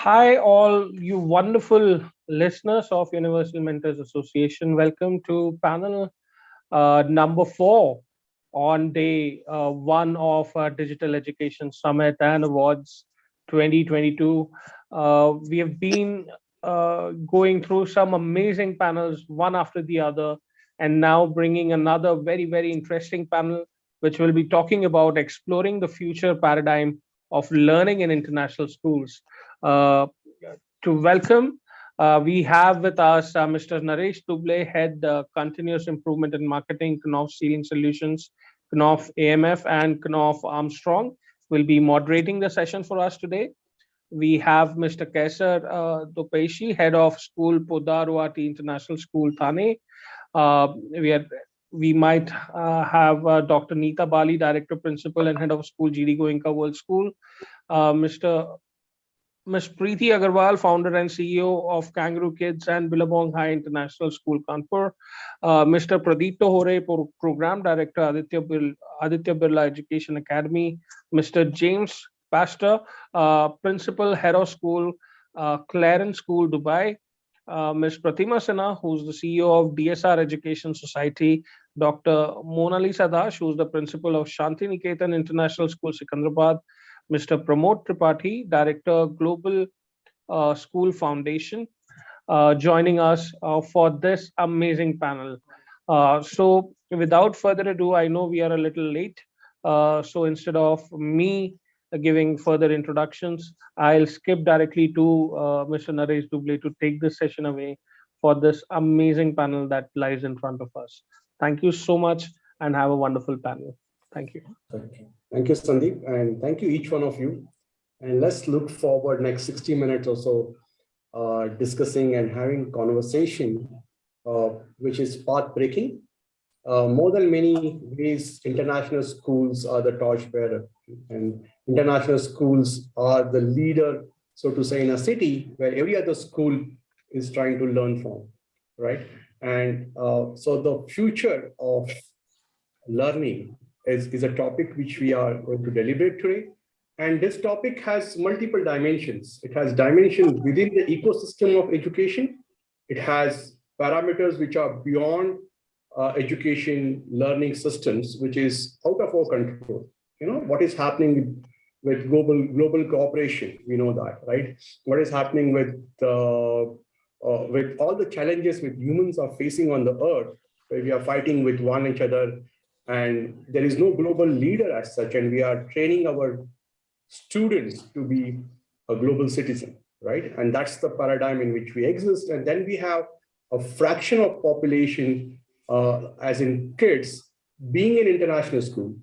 Hi, all you wonderful listeners of Universal Mentors Association. Welcome to panel number four on day one of Digital Education Summit and Awards 2022. We have been going through some amazing panels, one after the other, and now bringing another very interesting panel, which will be talking about exploring the future paradigm of learning in international schools. Uh, to welcome, we have with us Mr. Naresh Duble, Head Continuous Improvement in Marketing, Knopf Sealing Solutions, Knopf AMF, and Knopf Armstrong will be moderating the session for us today. We have Mr. Kaisar Dopeshi, Head of School Podaruati International School, Thane. We are we might have Dr. Neeta Bali, Director Principal and Head of School, GD Goenka World School. Mr. Ms. Preeti Agarwal, founder and CEO of Kangaroo Kids and Billabong High International School, Kanpur. Mr. Pradeep Tohore, Program Director, Aditya Birla Education Academy. Mr. James Pastor, Principal, Head of School, Clarence School, Dubai. Ms. Pratima Sinha, who's the CEO of DSR Education Society. Dr. Mona Lisa Das, who's the Principal of Shanti Niketan International School, Secunderabad. Mr. Pramod Tripathi, Director, Global School Foundation, joining us for this amazing panel. So, without further ado, I know we are a little late. So, instead of me giving further introductions, I'll skip directly to Mr. Naresh Duble to take this session away for this amazing panel that lies in front of us. Thank you so much and have a wonderful panel. Thank you. Okay. Thank you, Sandeep, and thank you each one of you. And let's look forward next 60 minutes or so, discussing and having conversation, which is path-breaking. More than many ways, international schools are the torchbearer, and international schools are the leader, so to say, in a city where every other school is trying to learn from, right? And so the future of learning is a topic which we are going to deliberate today. And this topic has multiple dimensions. It has dimensions within the ecosystem of education. It has parameters which are beyond education learning systems, which is out of our control. You know, what is happening with global cooperation, we know that, right? What is happening with all the challenges which humans are facing on the earth, where we are fighting with one each other, and there is no global leader as such, and we are training our students to be a global citizen, right? And that's the paradigm in which we exist. And then we have a fraction of population, as in kids, being in international school,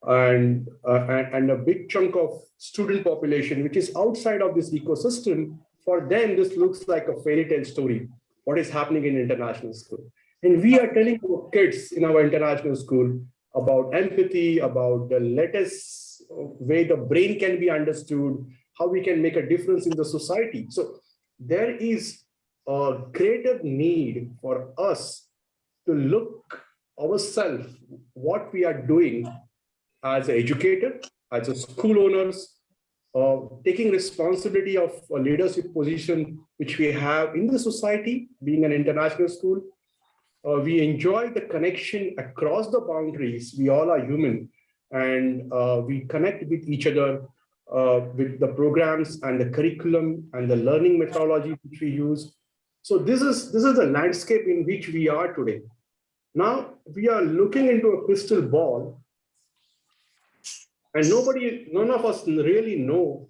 and a big chunk of student population, which is outside of this ecosystem. For them, this looks like a fairy tale story, what is happening in international school. And we are telling our kids in our international school about empathy, about the latest way the brain can be understood, how we can make a difference in the society. So there is a greater need for us to look ourselves, what we are doing as an educator, as a school owners, taking responsibility of a leadership position which we have in the society, being an international school. We enjoy the connection across the boundaries. We all are human, and we connect with each other with the programs and the curriculum and the learning methodology which we use. So this is the landscape in which we are today. Now we are looking into a crystal ball, and none of us really know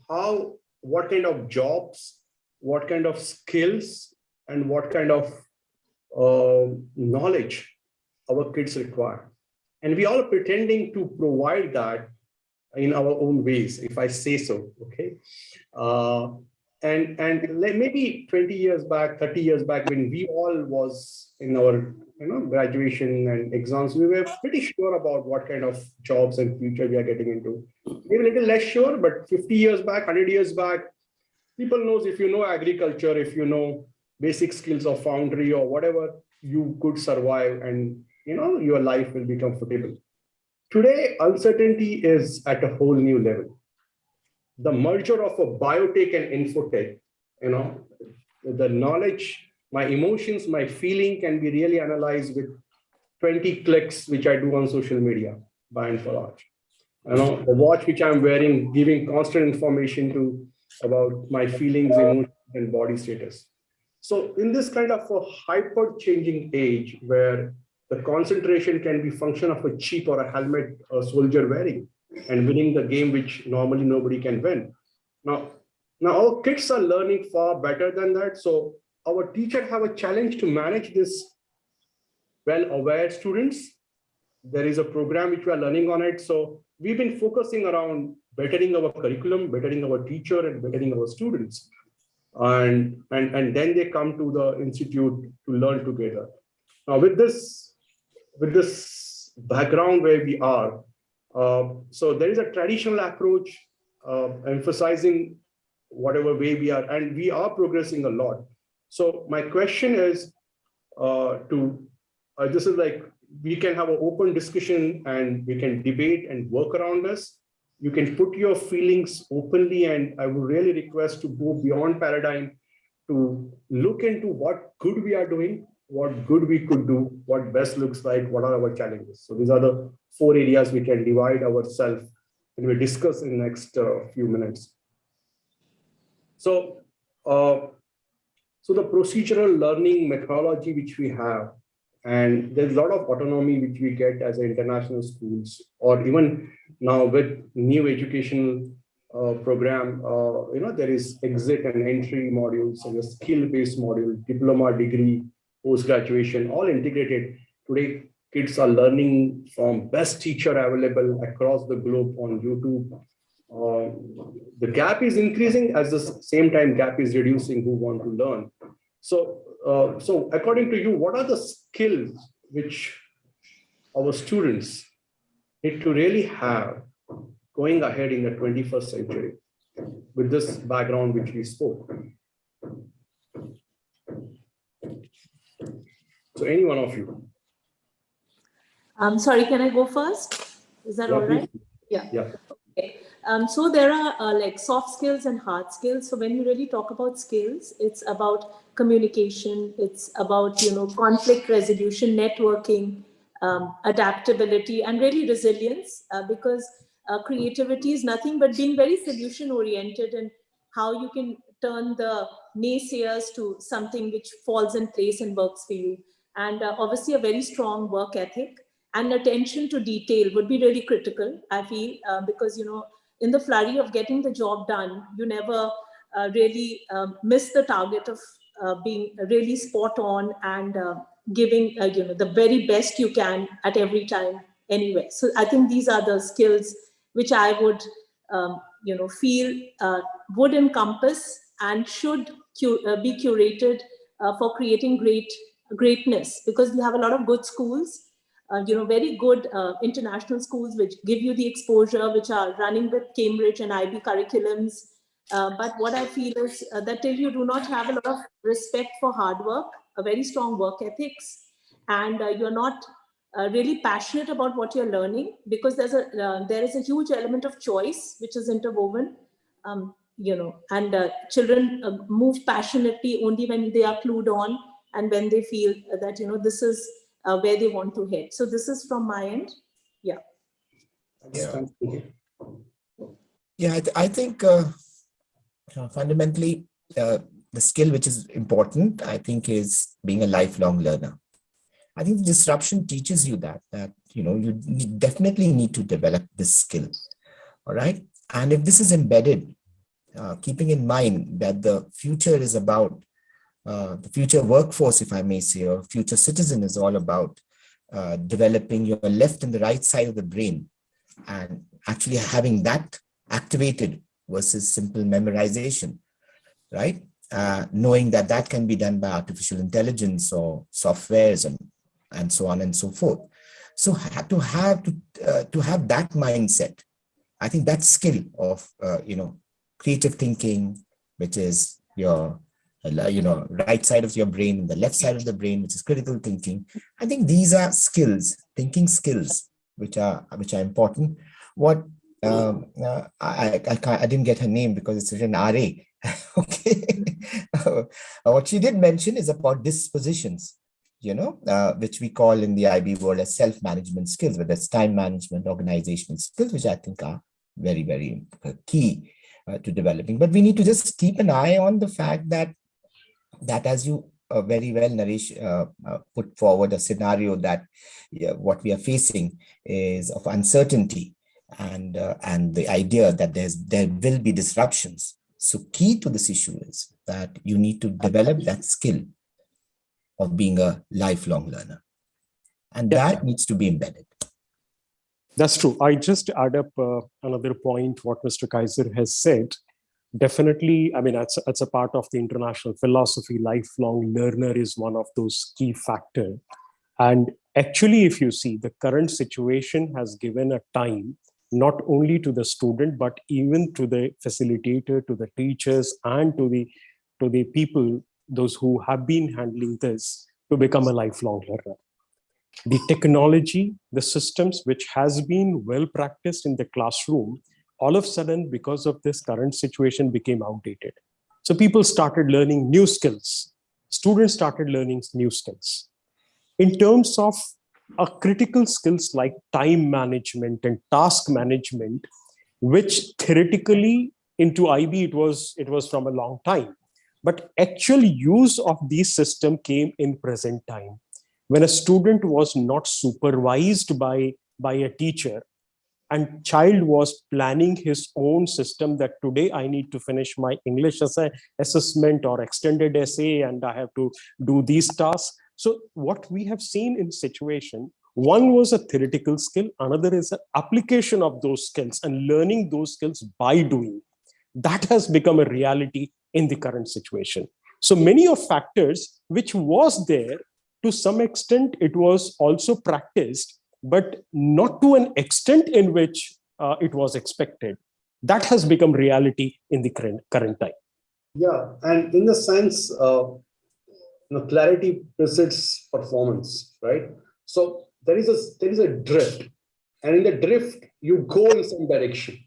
what kind of jobs, what kind of skills, and what kind of knowledge our kids require. And we all are pretending to provide that in our own ways, if I say so, okay? And maybe 20 years back, 30 years back, when we all was in our graduation and exams, we were pretty sure about what kind of jobs and future we are getting into. Maybe a little less sure, but 50 years back, 100 years back, people knows if you know agriculture, if you know basic skills of foundry or whatever, you could survive and your life will be comfortable. Today, uncertainty is at a whole new level. The merger of a biotech and infotech the knowledge, my emotions, my feeling can be really analyzed with 20 clicks, which I do on social media, by and for large. The watch which I'm wearing, giving constant information to about my feelings, emotions, and body status. So in this kind of a hyper changing age where the concentration can be function of a chip or a helmet a soldier wearing and winning the game which normally nobody can win. Now, now our kids are learning far better than that. So our teachers have a challenge to manage this well-aware students. There is a program which we are learning on it. So we've been focusing around bettering our curriculum, bettering our teacher, and bettering our students. And then they come to the institute to learn together. Now with this background where we are, so there is a traditional approach emphasizing whatever way we are, and we are progressing a lot. So my question is this is like, we can have an open discussion and we can debate and work around this. You can put your feelings openly, and I would really request to go beyond paradigm to look into what good we are doing, what good we could do, what best looks like, what are our challenges. So these are the 4 areas we can divide ourselves and we discuss in the next few minutes. So, so the procedural learning methodology which we have, and there's a lot of autonomy which we get as international schools, or even now with new educational program, there is exit and entry modules, and a skill-based module, diploma, degree, post-graduation, all integrated. Today, kids are learning from best teacher available across the globe on YouTube. The gap is increasing, at the same time gap is reducing who want to learn. So according to you, what are the skills which our students need to really have going ahead in the 21st century with this background which we spoke? So any one of you. Sorry, can I go first? Is that all right? Yeah. Okay. So there are like soft skills and hard skills. So when you really talk about skills, it's about communication, it's about, conflict resolution, networking, adaptability, and really resilience, because creativity is nothing but being very solution oriented, and how you can turn the naysayers to something which falls in place and works for you. And obviously a very strong work ethic and attention to detail would be really critical, I feel, because, in the flurry of getting the job done, you never really miss the target of being really spot on and giving, the very best you can at every time anyway. So I think these are the skills which I would, feel would encompass and should be curated for creating greatness, because we have a lot of good schools, very good international schools which give you the exposure, which are running with Cambridge and IB curriculums. But what I feel is that till you do not have a lot of respect for hard work, a very strong work ethics, and you're not really passionate about what you're learning, because there is a huge element of choice which is interwoven, and children move passionately only when they are clued on and when they feel that, this is where they want to head. So this is from my end. Yeah. Yeah, I think fundamentally the skill which is important, I think, is being a lifelong learner. I think the disruption teaches you that you definitely need to develop this skill. All right. And if this is embedded, keeping in mind that the future is about the future workforce, if I may say, or future citizen, is all about developing your left and the right side of the brain, and actually having that activated versus simple memorization, right? Knowing that that can be done by artificial intelligence or softwares and so on and so forth. So to have that mindset, I think that skill of creative thinking, which is your right side of your brain, the left side of the brain, which is critical thinking. I think these are skills, thinking skills, which are important. What I didn't get her name because it's written RA. Okay. What she did mention is about dispositions, which we call in the IB world as self-management skills, whether it's time management, organizational skills, which I think are very, very key to developing. But we need to just keep an eye on the fact that as you very well, Naresh, put forward a scenario that what we are facing is of uncertainty and the idea that there will be disruptions. So key to this issue is that you need to develop that skill of being a lifelong learner, and that needs to be embedded. That's true. I just add up another point what Mr. Kaiser has said. Definitely, I mean, that's a part of the international philosophy. Lifelong learner is one of those key factors. And actually, if you see, the current situation has given a time not only to the student, but even to the facilitator, to the teachers, and to the people, those who have been handling this, to become a lifelong learner. The technology, the systems which has been well practiced in the classroom, all of a sudden, because of this current situation, became outdated. So people started learning new skills. Students started learning new skills. In terms of critical skills like time management and task management, which theoretically into IB it was from a long time, but actual use of these systems came in present time, when a student was not supervised by a teacher, and child was planning his own system that today I need to finish my English assessment or extended essay and I have to do these tasks. So what we have seen in situation, one was a theoretical skill, another is an application of those skills and learning those skills by doing. That has become a reality in the current situation. So many of factors which was there, to some extent it was also practiced, but not to an extent in which it was expected. That has become reality in the current time. Yeah, and in the sense, clarity precedes performance, right? So there is a drift, and in the drift you go in some direction.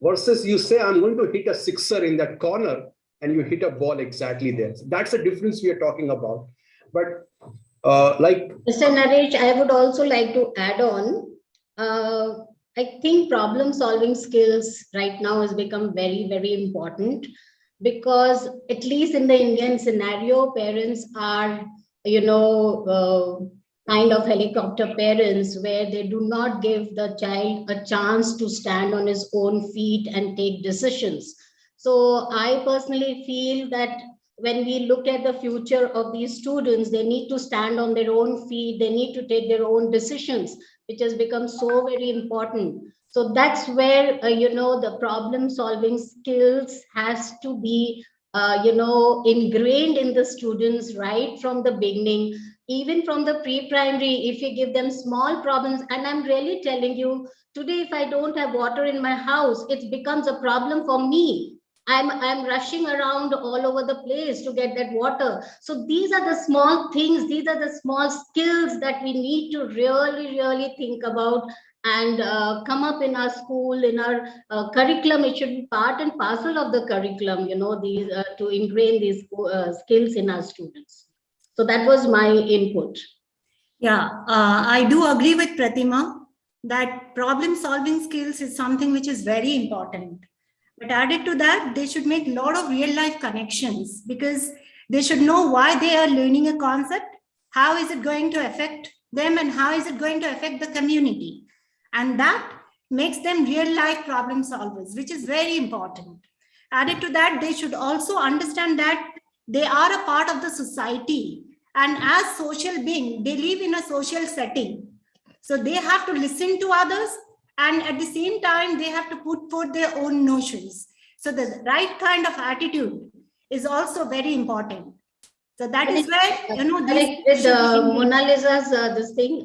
Versus you say, I'm going to hit a sixer in that corner, and you hit a ball exactly there. So that's the difference we are talking about. But Mr. Naresh, I would also like to add on. I think problem solving skills right now has become very, very important, because at least in the Indian scenario, parents are, kind of helicopter parents, where they do not give the child a chance to stand on his own feet and take decisions. So I personally feel that when we look at the future of these students, they need to stand on their own feet, they need to take their own decisions, which has become so very important. So that's where, the problem solving skills has to be, ingrained in the students right from the beginning, even from the pre-primary. If you give them small problems, and I'm really telling you, today, if I don't have water in my house, it becomes a problem for me. I'm rushing around all over the place to get that water. So these are the small things, these are the small skills that we need to really, really think about and come up in our school, in our curriculum. It should be part and parcel of the curriculum, these to ingrain these skills in our students. So that was my input. Yeah, I do agree with Pratima that problem solving skills is something which is very important. But added to that, they should make a lot of real life connections, because they should know why they are learning a concept, how is it going to affect them, and how is it going to affect the community. And that makes them real life problem solvers, which is very important. Added to that, they should also understand that they are a part of the society. And as social beings, they live in a social setting. So they have to listen to others, and at the same time, they have to put forth their own notions. So the right kind of attitude is also very important. So that is where, with Mona Lisa's this thing,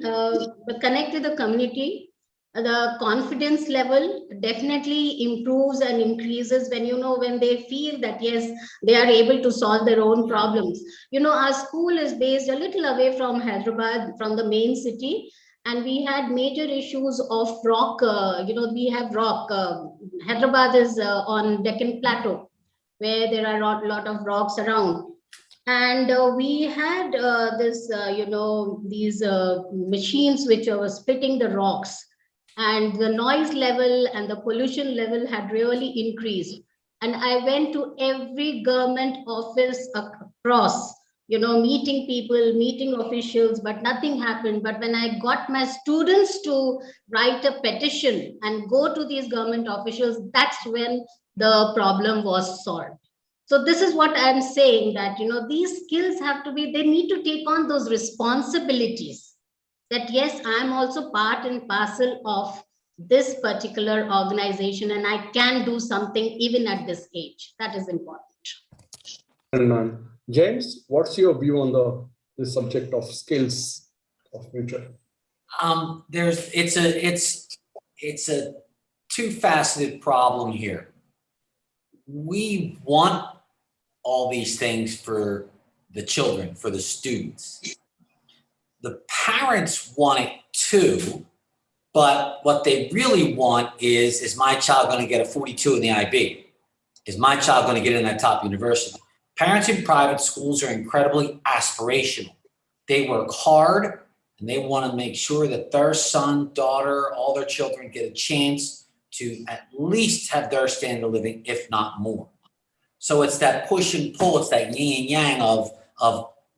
connect with the community. The confidence level definitely improves and increases when, when they feel that, yes, they are able to solve their own problems. Our school is based a little away from Hyderabad, from the main city. And we had major issues of rock. We have rock. Hyderabad is on Deccan Plateau, where there are a lot of rocks around. And we had these machines which were splitting the rocks, and the noise level and the pollution level had really increased. And I went to every government office across, meeting people, meeting officials, but nothing happened. But when I got my students to write a petition and go to these government officials, that's when the problem was solved. So this is what I'm saying, that, these skills have to be, they need to take on those responsibilities, that yes, I'm also part and parcel of this particular organization and I can do something even at this age. That is important. And James, what's your view on the subject of skills of future? It's a two-faceted problem here. We want all these things for the children, for the students. The parents want it too, but what they really want is my child going to get a 42 in the IB? Is my child going to get in that top university? Parents in private schools are incredibly aspirational. They work hard and they want to make sure that their son, daughter, all their children get a chance to at least have their standard of living, if not more. So it's that push and pull, it's that yin and yang of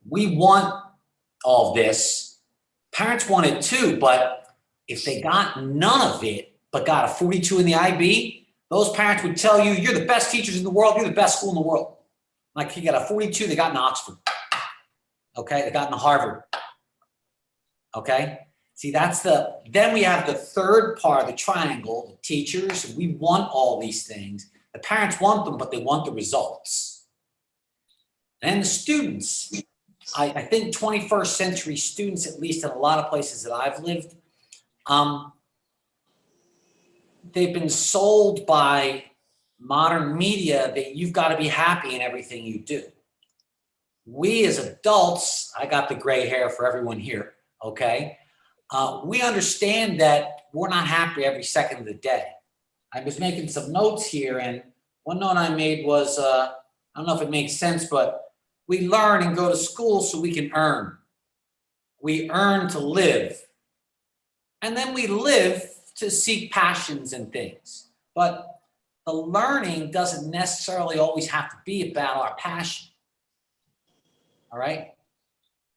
we want all this. Parents want it too, but if they got none of it, but got a 42 in the IB, those parents would tell you, you're the best teachers in the world, you're the best school in the world. Like he got a 42, they got in Oxford. Okay, they got in Harvard. Okay, see then we have the third part of the triangle, the teachers, we want all these things. The parents want them, but they want the results. And the students, I think 21st century students, at least in a lot of places that I've lived, they've been sold by modern media that you've got to be happy in everything you do. We as adults, I got the gray hair for everyone here, okay? We understand that we're not happy every second of the day. I was making some notes here, and one note I made was, I don't know if it makes sense, but we learn and go to school so we can earn. We earn to live. And then we live to seek passions and things. But the learning doesn't necessarily always have to be about our passion. All right?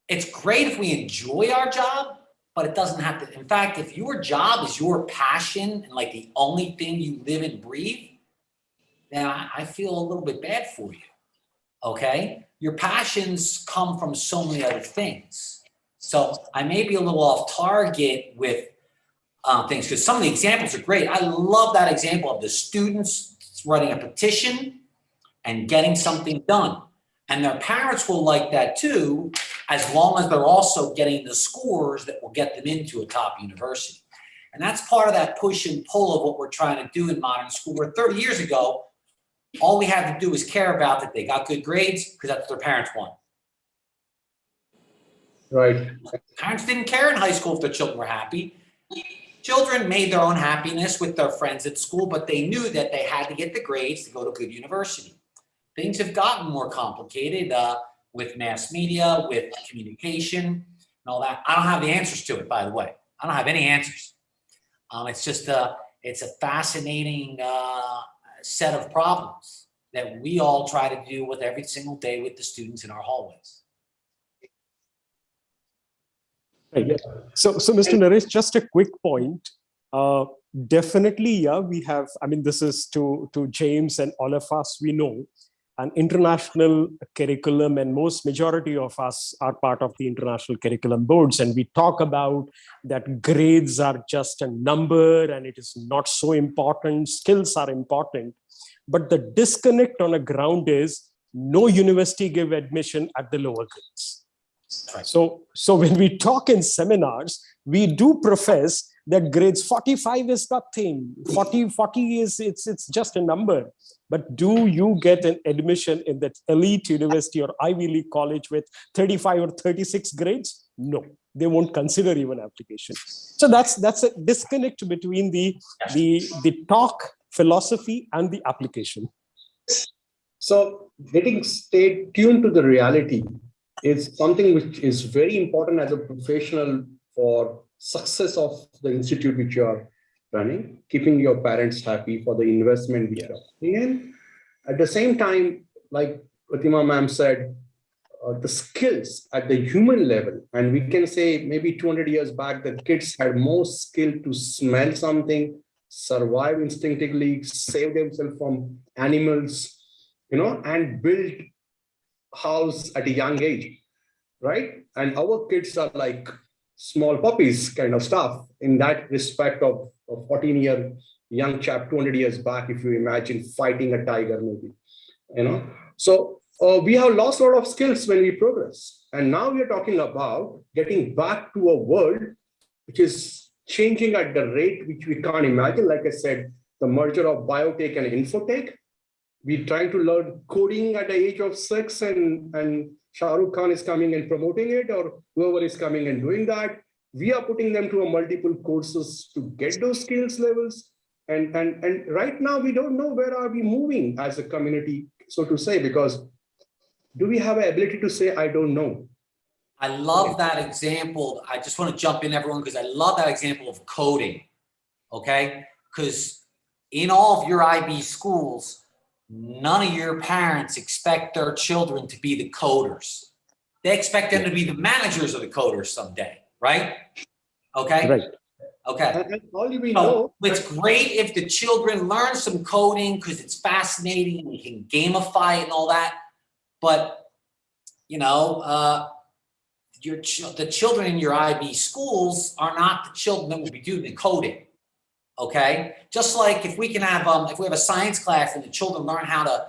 It's great if we enjoy our job, but it doesn't have to. In fact, if your job is your passion and like the only thing you live and breathe, then I feel a little bit bad for you. Okay? Your passions come from so many other things. So I may be a little off target with things, because some of the examples are great. I love that example of the students writing a petition and getting something done. And their parents will like that too, as long as they're also getting the scores that will get them into a top university. And that's part of that push and pull of what we're trying to do in modern school, where 30 years ago, all we had to do was care about that they got good grades because that's what their parents want. Right. Parents didn't care in high school if their children were happy. Children made their own happiness with their friends at school, but they knew that they had to get the grades to go to a good university. Things have gotten more complicated with mass media, with communication, and all that. I don't have the answers to it, by the way. I don't have any answers. It's just it's a fascinating set of problems that we all try to deal with every single day with the students in our hallways. Right. So Mr. Naresh, just a quick point. Definitely, yeah, we have, I mean, this is to James and all of us, we know an international curriculum, and majority of us are part of the international curriculum boards. And we talk about that grades are just a number and it is not so important. Skills are important. But the disconnect on the ground is no university give admission at the lower grades. Right. So when we talk in seminars, we do profess that grades 45 is nothing. 40 is, it's just a number. But do you get an admission in that elite university or Ivy League college with 35 or 36 grades? No, they won't consider even application. So that's a disconnect between the talk philosophy and the application. So getting stay tuned to the reality is something which is very important as a professional for success of the institute which you are running, keeping your parents happy for the investment which you are putting in. At the same time, like Pratima ma'am said, the skills at the human level, and we can say maybe 200 years back, the kids had more skill to smell something, survive instinctively, save themselves from animals, and build house at a young age, right? And our kids are like small puppies kind of stuff in that respect of a 14-year young chap 200 years back, if you imagine fighting a tiger maybe, So we have lost a lot of skills when we progress. And now we are talking about getting back to a world which is changing at the rate which we can't imagine. Like I said, the merger of biotech and infotech. We're trying to learn coding at the age of 6, and Shah Rukh Khan is coming and promoting it, or whoever is coming and doing that. We are putting them to a multiple courses to get those skills levels. And right now, we don't know where are we moving as a community, so to say, because do we have an ability to say, I don't know? I love that example. I just want to jump in, everyone, because I love that example of coding, okay? Because in all of your IB schools, none of your parents expect their children to be the coders. They expect them to be the managers of the coders someday, right? Okay? Right. Okay. And all we So know, it's great if the children learn some coding because it's fascinating and we can gamify it and all that. But, the children in your IB schools are not the children that will be doing the coding. Okay, just like if we can have if we have a science class and the children learn how to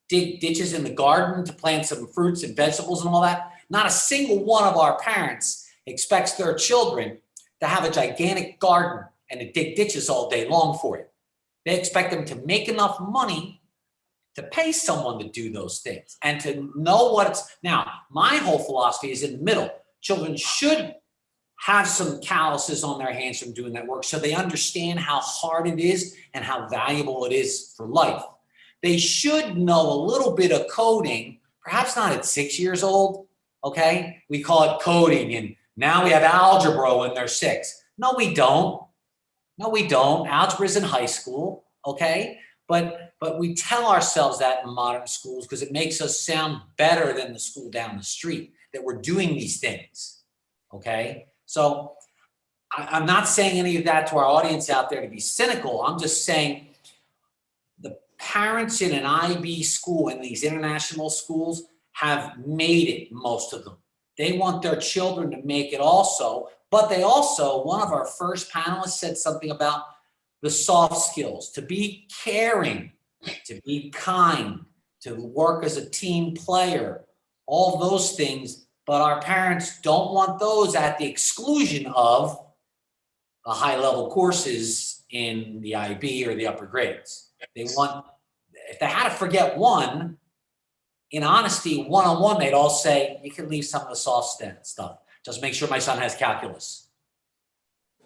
dig ditches in the garden to plant some fruits and vegetables and all that, not a single one of our parents expects their children to have a gigantic garden and to dig ditches all day long for it. They expect them to make enough money to pay someone to do those things and to know what it's. Now, my whole philosophy is in the middle. Children should have some calluses on their hands from doing that work so they understand how hard it is and how valuable it is for life. They should know a little bit of coding, perhaps not at 6 years old, okay? We call it coding, and now we have algebra when they're 6. No, we don't. No, we don't. Algebra is in high school, okay? But we tell ourselves that in modern schools because it makes us sound better than the school down the street, that we're doing these things, okay? So I'm not saying any of that to our audience out there to be cynical. I'm just saying the parents in an IB school, in these international schools, have made it, most of them. They want their children to make it also, but they also, one of our first panelists said something about the soft skills, to be caring, to be kind, to work as a team player, all those things. But our parents don't want those at the exclusion of the high-level courses in the IB or the upper grades. They want, if they had to forget one, in honesty, one-on-one, they'd all say, you can leave some of the soft stuff. Just make sure my son has calculus.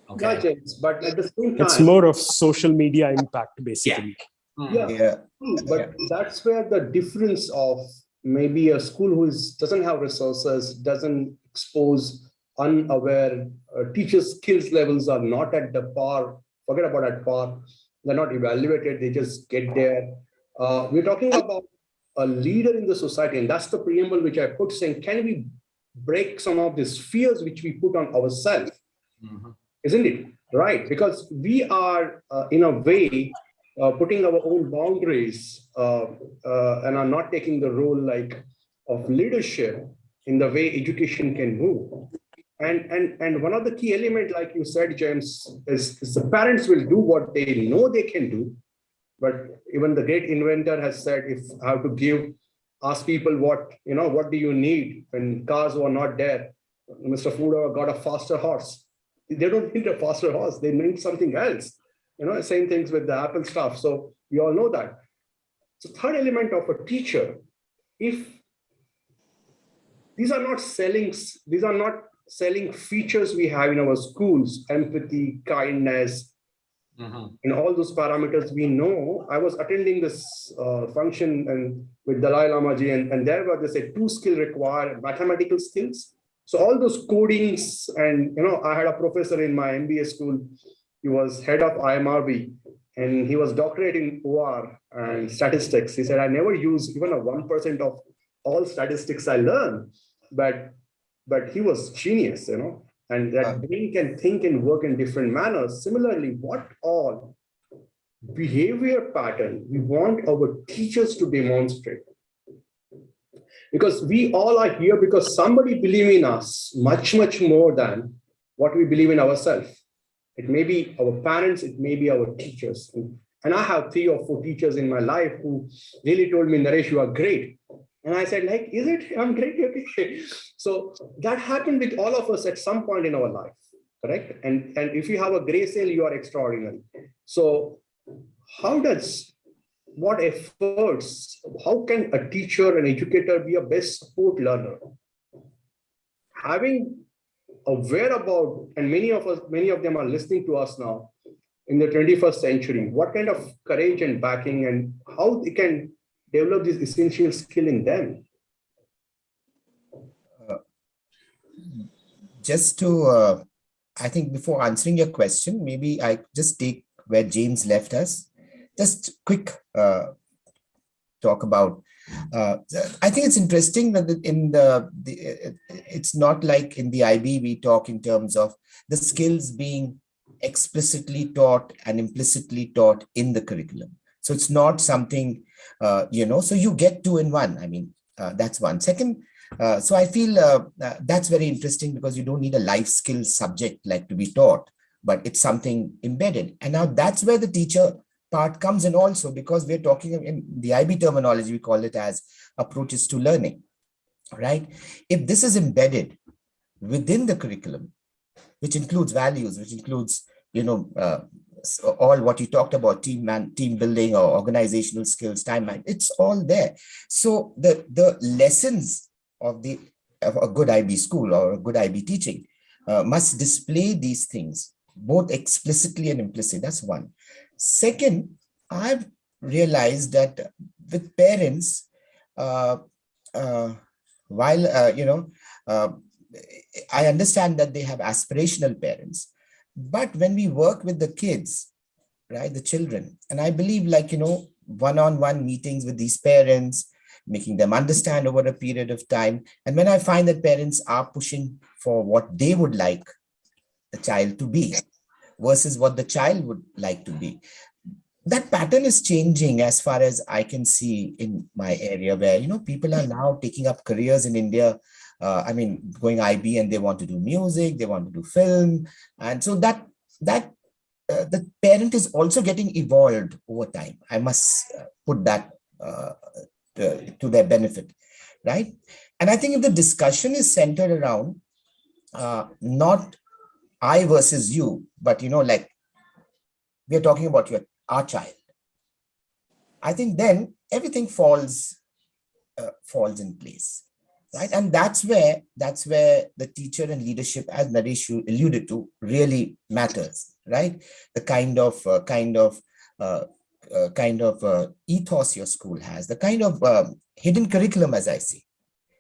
Okay. yeah, James, but at the same time, It's more of social media impact, basically. But that's where the difference of maybe a school who doesn't have resources, doesn't expose unaware teachers' skills levels are not at the par, forget about at par, they're not evaluated, they just get there. We're talking about a leader in the society, and that's the preamble which I put, saying, can we break some of these fears which we put on ourselves? Isn't it? Right? Because we are, in a way, putting our own boundaries and are not taking the role of leadership in the way education can move. And one of the key elements, like you said, James, is the parents will do what they know they can do. But even the great inventor has said, if I have to ask people what do you need when cars were not there, Mr. Fuda got a faster horse. They don't need a faster horse. They need something else. Same things with the Apple stuff. So we all know that. So third element of a teacher, if these are not sellings, these are not selling features we have in our schools, empathy, kindness, in all those parameters we know. I was attending this function and with Dalai Lama ji, and there was, they said 2 skills require mathematical skills. So all those codings, and I had a professor in my MBA school. He was head of IMRB, and he was doctorate in OR and statistics. He said, I never use even a 1% of all statistics I learned, but he was genius, and that brain can think and work in different manners. Similarly, what all behavior pattern we want our teachers to demonstrate? Because we all are here because somebody believes in us much, much more than what we believe in ourselves. It may be our parents, it may be our teachers. And I have 3 or 4 teachers in my life who really told me, Naresh, you are great. And I said, like, is it? I'm great. Okay. So that happened with all of us at some point in our life, correct? And if you have a gray cell, you are extraordinary. So what efforts, how can a teacher, an educator be a best support learner? Having aware about, and many of them are listening to us now in the 21st century, what kind of courage and backing and how they can develop this essential skill in them? Just to, I think before answering your question, maybe I just take where James left us. Just quick talk about. I think it's interesting that it's not like in the IB we talk in terms of the skills being explicitly taught and implicitly taught in the curriculum. So it's not something, so you get 2 in 1. I mean, that's one. Second, so I feel that's very interesting because you don't need a life skills subject like to be taught, but it's something embedded. And now that's where the teacher part comes in also, because we're talking in the IB terminology, we call it as approaches to learning, right? If this is embedded within the curriculum, which includes values, which includes, all what you talked about, team building or organizational skills, timeline, it's all there. So the lessons of a good IB school or a good IB teaching must display these things, both explicitly and implicitly. That's one. Second, I've realized that with parents, while, I understand that they have aspirational parents, but when we work with the kids, right, the children, and I believe one-on-one meetings with these parents, making them understand over a period of time. And when I find that parents are pushing for what they would like the child to be versus what the child would like to be, that pattern is changing as far as I can see in my area, where, people are now taking up careers in India. Going IB, and they want to do music, they want to do film. And so that the parent is also getting evolved over time. I must put that to their benefit, right? And I think if the discussion is centered around not I versus you, but, we're talking about our child, I think then everything falls in place. Right. And that's where the teacher and leadership, as Naresh alluded to, really matters. Right. The kind of ethos your school has, the kind of hidden curriculum, as I say,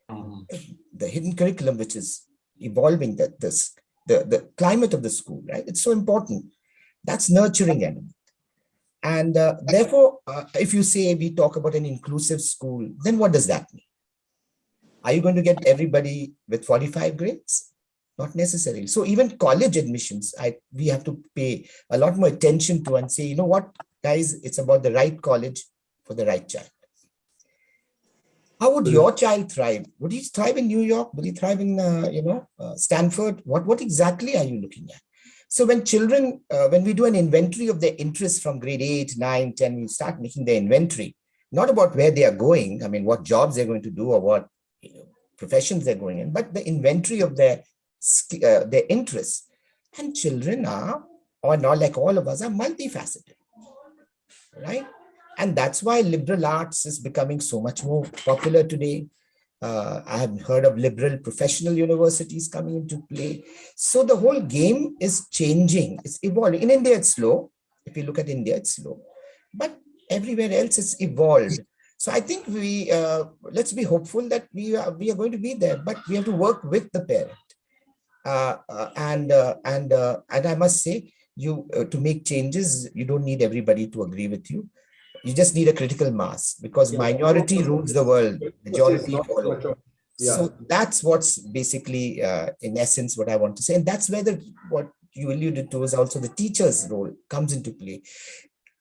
the hidden curriculum which is evolving, the climate of the school. Right. It's so important. That's nurturing element. And therefore, if you say we talk about an inclusive school, then what does that mean? Are you going to get everybody with 45 grades? Not necessarily. So even college admissions, we have to pay a lot more attention to and say, what, guys, it's about the right college for the right child. How would your child thrive? Would he thrive in New York? Would he thrive in, Stanford? What exactly are you looking at? So when children, when we do an inventory of their interests from grade 8, 9, 10, we start making their inventory, not about where they are going, what jobs they're going to do or what professions they're going in, but the inventory of their interests. And children are, or not like all of us, are multifaceted, right? And that's why liberal arts is becoming so much more popular today. I have heard of liberal professional universities coming into play. So the whole game is changing. It's evolving. In India, it's slow. If you look at India, it's slow. But everywhere else, it's evolved. So I think let's be hopeful that we are going to be there. But we have to work with the parent. And I must say, to make changes, you don't need everybody to agree with you. You just need a critical mass, because minority rules the world, majority follow. So that's what's basically, in essence, what I want to say. And that's where what you alluded to is also the teacher's role comes into play.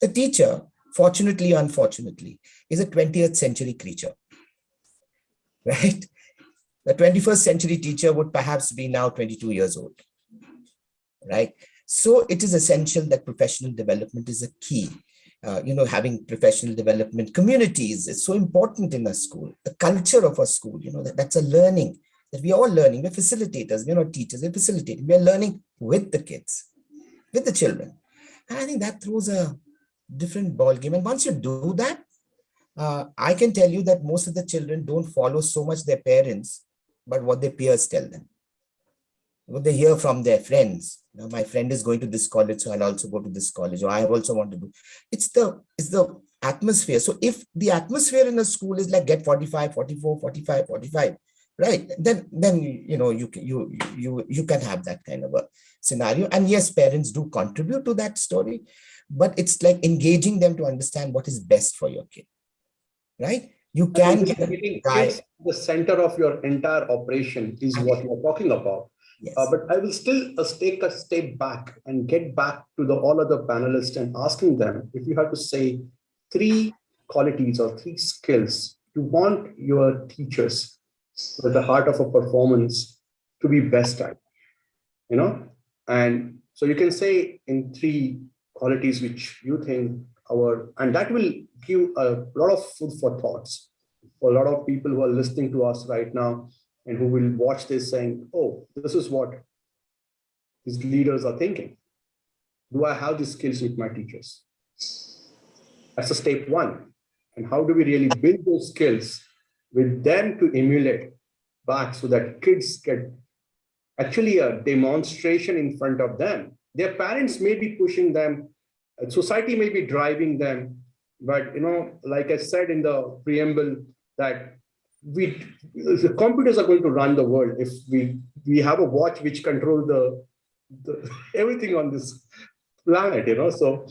The teacher, fortunately, unfortunately, is a 20th century creature, right? The 21st century teacher would perhaps be now 22 years old, right? So it is essential that professional development is a key. Having professional development communities is so important in a school. The culture of a school, that's a learning, that we are all learning. We're facilitators, we're not teachers, we're facilitating. We're learning with the kids, with the children. And I think that throws a different ball game. And once you do that, I can tell you that most of the children don't follow so much their parents, but what their peers tell them, what they hear from their friends. My friend is going to this college, so I'll also go to this college, or I also want to do. It's the atmosphere. So if the atmosphere in a school is like get 45, 44, 45, 45, right? Then you can have that kind of a scenario. And yes, parents do contribute to that story, but it's like engaging them to understand what is best for your kid, right? You can get a guy. The center of your entire operation is what you're talking about. Yes. But I will still take a step back and get back to all other panelists and asking them, if you have to say 3 qualities or 3 skills you want your teachers at the heart of a performance to be best at, and so you can say in 3 qualities which you think and that will give a lot of food for thoughts for a lot of people who are listening to us right now and who will watch this saying, oh, this is what these leaders are thinking. Do I have these skills with my teachers? That's a step 1. And how do we really build those skills with them to emulate back so that kids get actually a demonstration in front of them? Their parents may be pushing them, society may be driving them, but like I said in the preamble, that the computers are going to run the world if we have a watch which controls the everything on this planet, So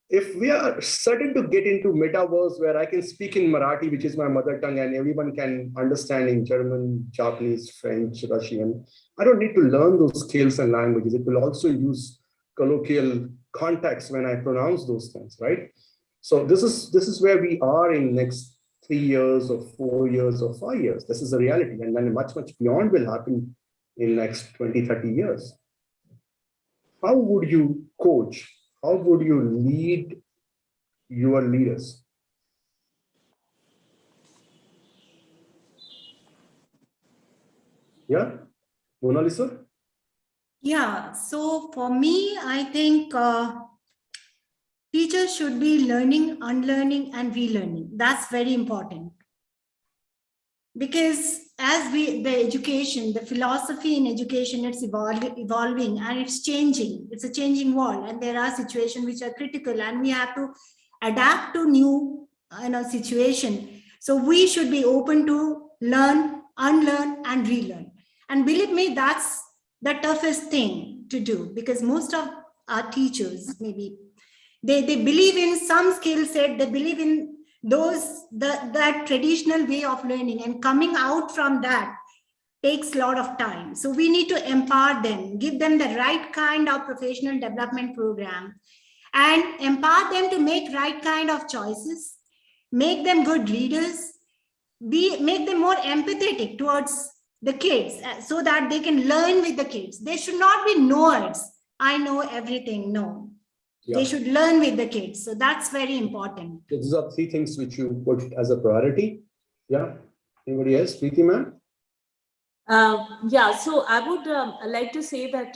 if we are certain to get into metaverse where I can speak in Marathi, which is my mother tongue, and everyone can understand in German, Japanese, French, Russian, I don't need to learn those skills and languages. It will also use colloquial context when I pronounce those things, right? So this is where we are in next 3 years or 4 years or 5 years. This is a reality. And then much, much beyond will happen in next 20, 30 years. How would you coach? How would you lead your leaders? Yeah, Mona Lisa? Yeah, so for me, I think teachers should be learning, unlearning, and relearning. That's very important. Because as the philosophy in education, it's evolving and it's changing. It's a changing world, and there are situations which are critical, and we have to adapt to new situation. So we should be open to learn, unlearn, and relearn. And believe me, that's the toughest thing to do, because most of our teachers, maybe they believe in some skill set, they believe in that traditional way of learning, and coming out from that takes a lot of time. So we need to empower them, give them the right kind of professional development program, and empower them to make right kind of choices, make them good leaders, make them more empathetic towards the kids, so that they can learn with the kids. They should not be knowers. I know everything. No. Yeah. They should learn with the kids. So that's very important. These are 3 things which you put as a priority. Yeah. Anybody else? Preeti ma'am? Yeah, so I would like to say that,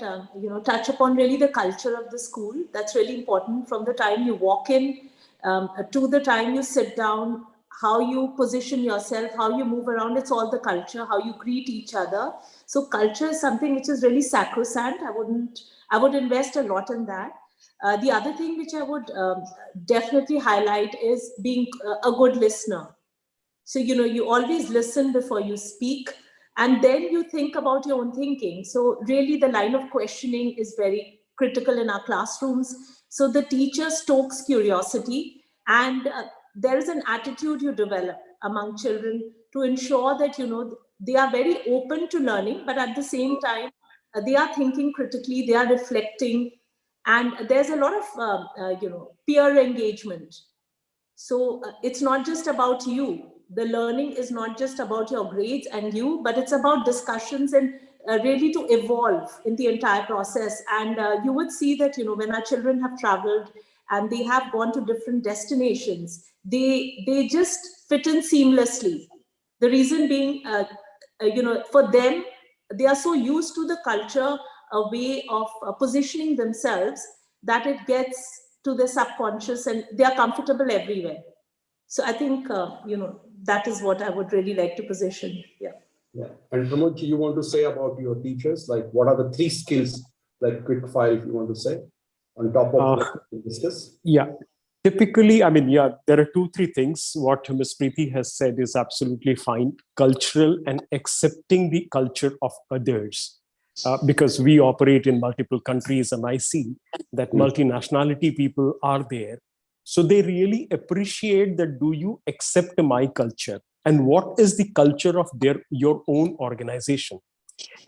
touch upon really the culture of the school. That's really important from the time you walk in to the time you sit down. how you position yourself, how you move around. It's all the culture, how you greet each other. So culture is something which is really sacrosanct. I would invest a lot in that. The other thing which I would definitely highlight is being a good listener. So, you always listen before you speak, and then you think about your own thinking. So really the line of questioning is very critical in our classrooms. So the teacher stokes curiosity, and there is an attitude you develop among children to ensure that, they are very open to learning, but at the same time, they are thinking critically, they are reflecting, and there's a lot of, peer engagement. So it's not just about you. The learning is not just about your grades and you, but it's about discussions and really to evolve in the entire process. And you would see that, when our children have traveled and they have gone to different destinations, they just fit in seamlessly. The reason being, for them, they are so used to the culture, a way of positioning themselves, that it gets to the subconscious and they are comfortable everywhere. So I think, that is what I would really like to position. Yeah. Yeah. And Pramod, you want to say about your teachers? Like, what are the 3 skills, like quick fire, if you want to say, on top of what we discuss? Yeah. Typically, I mean, yeah, there are 2-3 things. What Ms. Preeti has said is absolutely fine. Cultural and accepting the culture of others. Because we operate in multiple countries and I see that multinationality people are there. So they really appreciate that, do you accept my culture? And what is the culture of your own organization?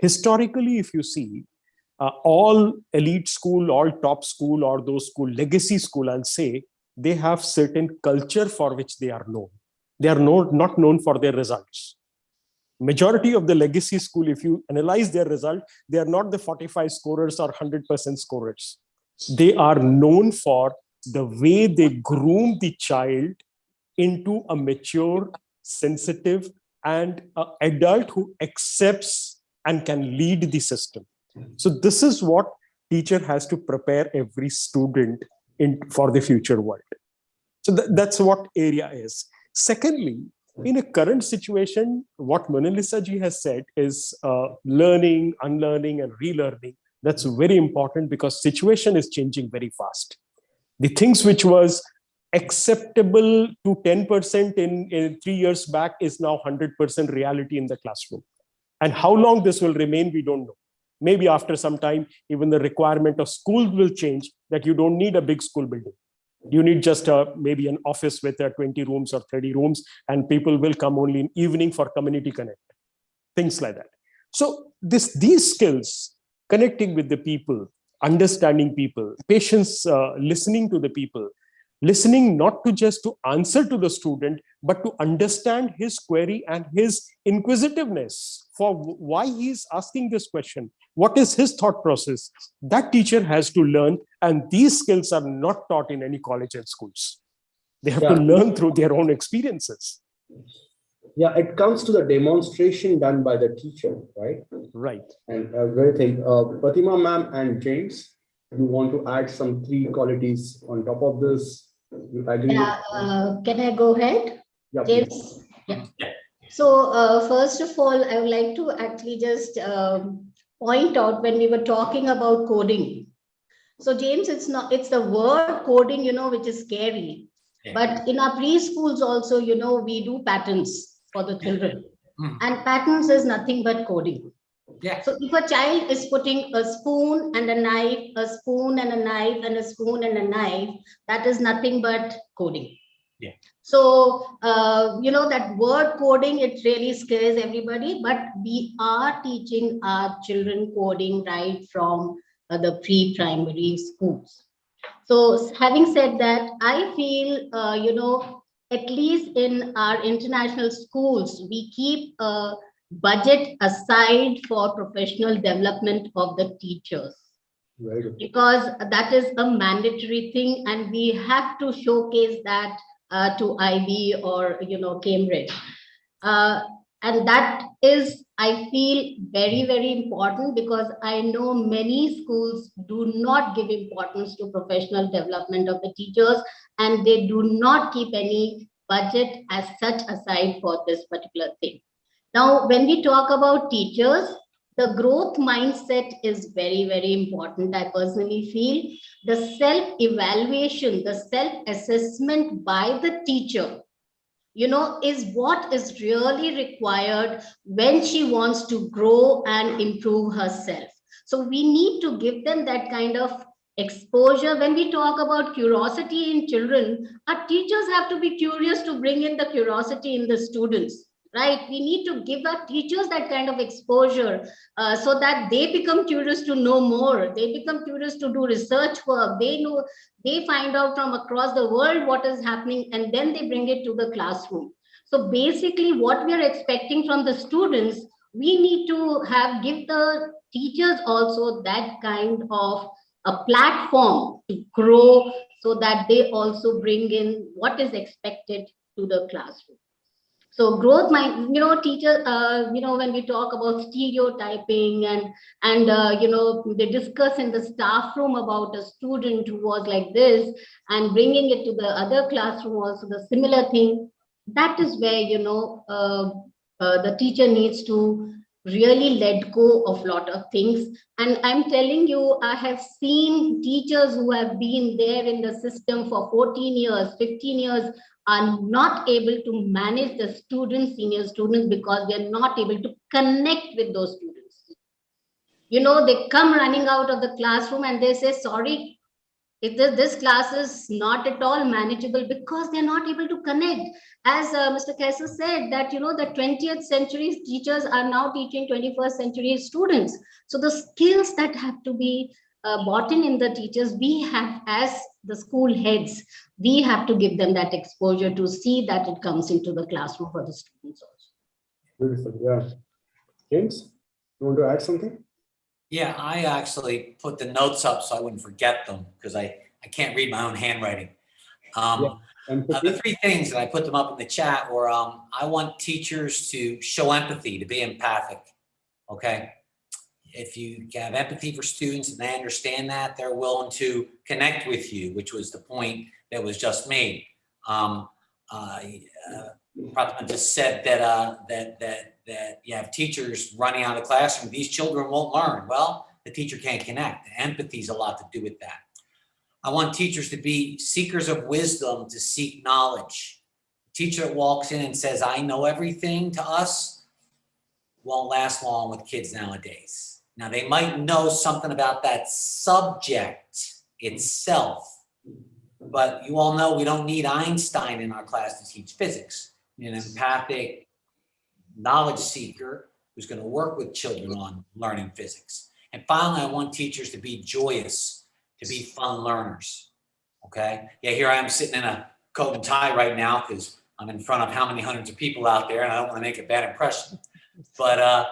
Historically, if you see, all elite school, all top school, or those school, legacy school, I'll say, they have certain culture for which they are known. They are not known for their results. Majority of the legacy school, if you analyze their result, they are not the 45 scorers or 100% scorers. They are known for the way they groom the child into a mature, sensitive, and adult who accepts and can lead the system. So this is what teacher has to prepare every student for the future world. So that's what area is. Secondly, in a current situation, what Monalisa ji has said is learning, unlearning, and relearning. That's very important because situation is changing very fast. The things which was acceptable to 10% in 3 years back is now 100% reality in the classroom. And how long this will remain, we don't know. Maybe after some time, even the requirement of schools will change, that you don't need a big school building. You need just maybe an office with 20 rooms or 30 rooms, and people will come only in evening for community connect, things like that. So these skills, connecting with the people, understanding people, patience, listening to the people, listening not to just to answer to the student, but to understand his query and his inquisitiveness for why he's asking this question. What is his thought process? That teacher has to learn, and these skills are not taught in any college and schools. They have to learn through their own experiences. Yeah, it comes to the demonstration done by the teacher, right? Right. And very thing, Pratima ma'am and James, you want to add some 3 qualities on top of this? You agree? Yeah, can I go ahead? Yeah, James? Yeah. So first of all, I would like to actually just point out when we were talking about coding. So James, it's the word coding, which is scary. Yeah. But in our preschools also, we do patterns for the children. And patterns is nothing but coding. Yeah. So if a child is putting a spoon and a knife, a spoon and a knife, and a spoon and a knife, that is nothing but coding. Yeah. So, that word coding, it really scares everybody, but we are teaching our children coding right from the pre-primary schools. So having said that, I feel, at least in our international schools, we keep a budget aside for professional development of the teachers. Right. Because that is a mandatory thing, and we have to showcase that to IB or Cambridge, and that is, I feel, very, very important, because I know many schools do not give importance to professional development of the teachers, and they do not keep any budget as such aside for this particular thing. Now, when we talk about teachers, the growth mindset is very, very important. I personally feel the self-evaluation, the self-assessment by the teacher, is what is really required when she wants to grow and improve herself. So we need to give them that kind of exposure. When we talk about curiosity in children, our teachers have to be curious to bring in the curiosity in the students, right? We need to give our teachers that kind of exposure, so that they become curious to know more. They become curious to do research work. They find out from across the world what is happening, and then they bring it to the classroom. So basically what we are expecting from the students, we need to give the teachers also that kind of a platform to grow, so that they also bring in what is expected to the classroom. So growth mind, teacher, when we talk about stereotyping and they discuss in the staff room about a student who was like this and bringing it to the other classroom also the similar thing. That is where, the teacher needs to really let go of lot of things. And I'm telling you, I have seen teachers who have been there in the system for 14 years, 15 years, are not able to manage the students, senior students, because they're not able to connect with those students. They come running out of the classroom and they say, sorry, this class is not at all manageable, because they're not able to connect. As Mr. Kessler said, that, the 20th century teachers are now teaching 21st century students. So the skills that have to be brought in the teachers, we have, as the school heads, we have to give them that exposure to see that it comes into the classroom for the students also. Beautiful. Yeah. James, you want to add something? Yeah, I actually put the notes up so I wouldn't forget them, because I can't read my own handwriting. The three things, that I put them up in the chat, were I want teachers to show empathy, to be empathic. Okay. If you have empathy for students and they understand that, they're willing to connect with you, which was the point that was just made. Pratima just said that you have teachers running out of the classroom. These children won't learn. Well, the teacher can't connect. Empathy is a lot to do with that. I want teachers to be seekers of wisdom, to seek knowledge. A teacher that walks in and says, I know everything, to us, won't last long with kids nowadays. Now, they might know something about that subject itself, but you all know we don't need Einstein in our class to teach physics. An empathic knowledge seeker who's going to work with children on learning physics. And finally, I want teachers to be joyous, to be fun learners. Okay. Yeah, here I am sitting in a coat and tie right now because I'm in front of how many hundreds of people out there, and I don't want to make a bad impression. But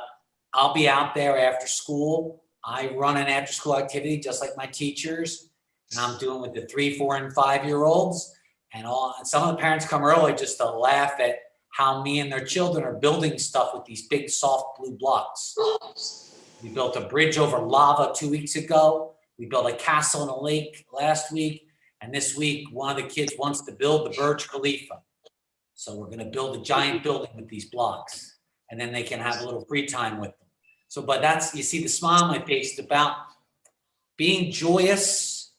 I'll be out there after school. I run an after school activity just like my teachers, and I'm doing with the 3, 4, and 5-year-olds. And some of the parents come early just to laugh at how me and their children are building stuff with these big soft blue blocks. We built a bridge over lava 2 weeks ago. We built a castle in a lake last week. And this week, one of the kids wants to build the Burj Khalifa. So we're going to build a giant building with these blocks. And then they can have a little free time with them. So, but that's, you see the smile on my face. It's about being joyous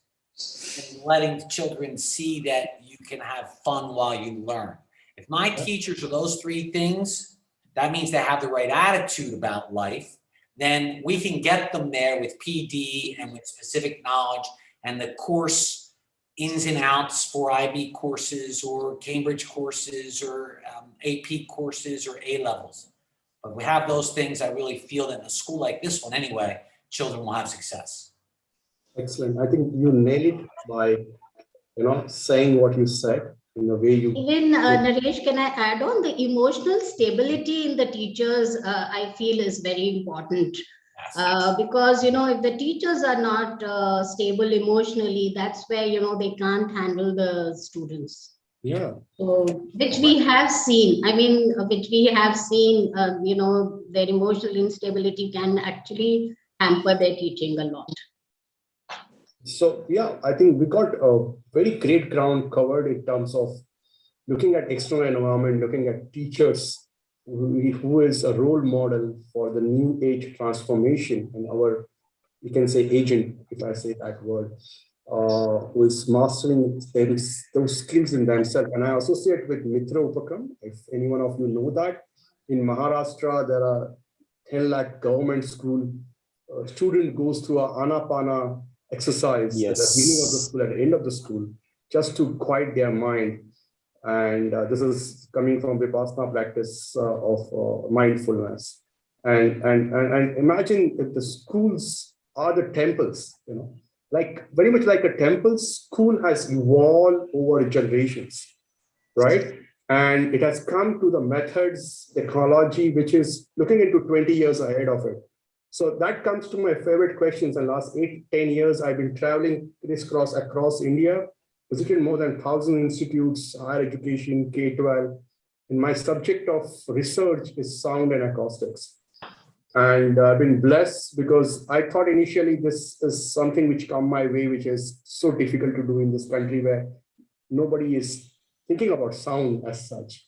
and letting children see that you can have fun while you learn. If my teachers are those three things, that means they have the right attitude about life. Then we can get them there with PD and with specific knowledge and the course ins and outs for IB courses or Cambridge courses or AP courses or A levels. But if we have those things, I really feel that in a school like this one anyway, children will have success. Excellent. I think you nailed it by, saying what you said in the way you. Even Naresh, can I add on the emotional stability in the teachers? I feel is very important. Because, if the teachers are not stable emotionally, that's where, they can't handle the students. Yeah. So, which we have seen, their emotional instability can actually hamper their teaching a lot. So, yeah, I think we got a very great ground covered in terms of, looking at external environment, looking at teachers, who is a role model for the new age transformation, and our, you can say agent, if I say that word, who is mastering those skills in themselves. And I associate with Mitra Upakram, if any one of you know that. In Maharashtra, there are 10 lakh government school. Student goes through a Anapana exercise at the beginning of the school, at the end of the school, just to quiet their mind. And this is coming from Vipassana practice of mindfulness. And imagine if the schools are the temples, like very much like a temple, school has evolved over generations, right? And it has come to the methods, technology, which is looking into 20 years ahead of it. So that comes to my favorite questions. In the last 8-10 years, I've been traveling crisscross across India, visited more than 1,000 institutes, higher education, K-12. And my subject of research is sound and acoustics. And I've been blessed because I thought initially this is something which come my way, which is so difficult to do in this country where nobody is thinking about sound as such.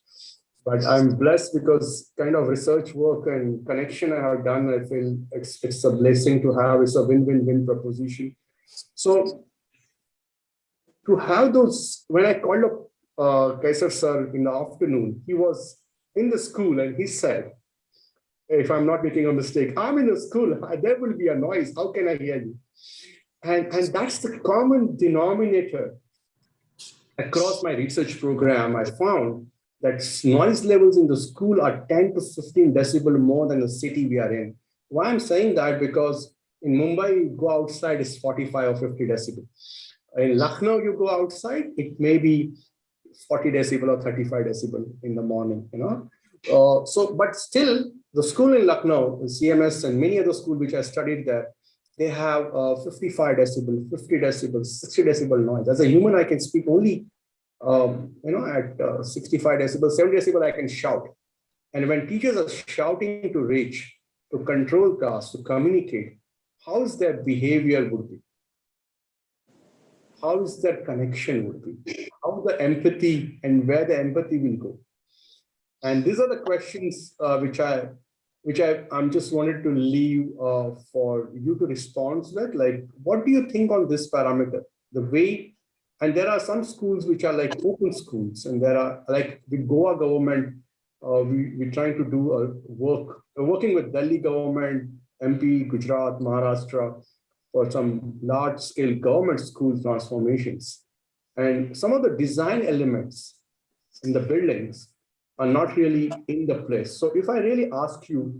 But I'm blessed because kind of research work and connection I have done, I feel it's a blessing to have. It's a win-win-win proposition. So to have those, when I called up Kaiser sir in the afternoon, he was in the school and he said, if I'm not making a mistake, I'm in the school, there will be a noise. How can I hear you? And that's the common denominator across my research program. I found that noise levels in the school are 10 to 15 decibel more than the city we are in. Why I'm saying that? Because in Mumbai, you go outside, it's 45 or 50 decibel. In Lucknow, you go outside, it may be 40 decibel or 35 decibel in the morning, but still, the school in Lucknow, CMS and many other schools which I studied there, they have 55 decibel, 50 decibel, 60 decibel noise. As a human, I can speak only, at 65 decibel, 70 decibel, I can shout. And when teachers are shouting to reach, to control class, to communicate, how is their behavior would be? How is that connection would be? How the empathy and where the empathy will go? And these are the questions which I'm just wanted to leave for you to respond to that. Like, what do you think on this parameter? The way, and there are some schools which are like open schools, and there are like with Goa government, we're trying to do we're working with Delhi government, MP, Gujarat, Maharashtra, for some large scale government school transformations. And some of the design elements in the buildings are not really in the place. So if I really ask you,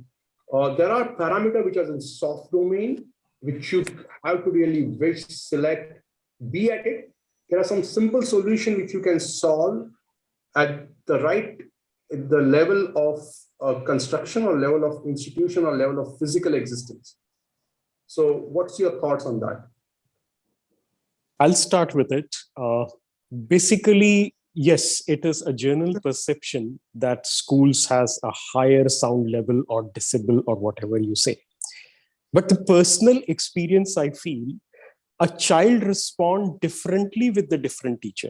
there are parameters which are in soft domain, which you have to really select, be at it. There are some simple solutions which you can solve at the level of construction or level of institution or level of physical existence. So what's your thoughts on that? I'll start with it. Basically, yes, it is a general perception that schools has a higher sound level or decibel or whatever you say. But the personal experience, I feel, a child responds differently with the different teacher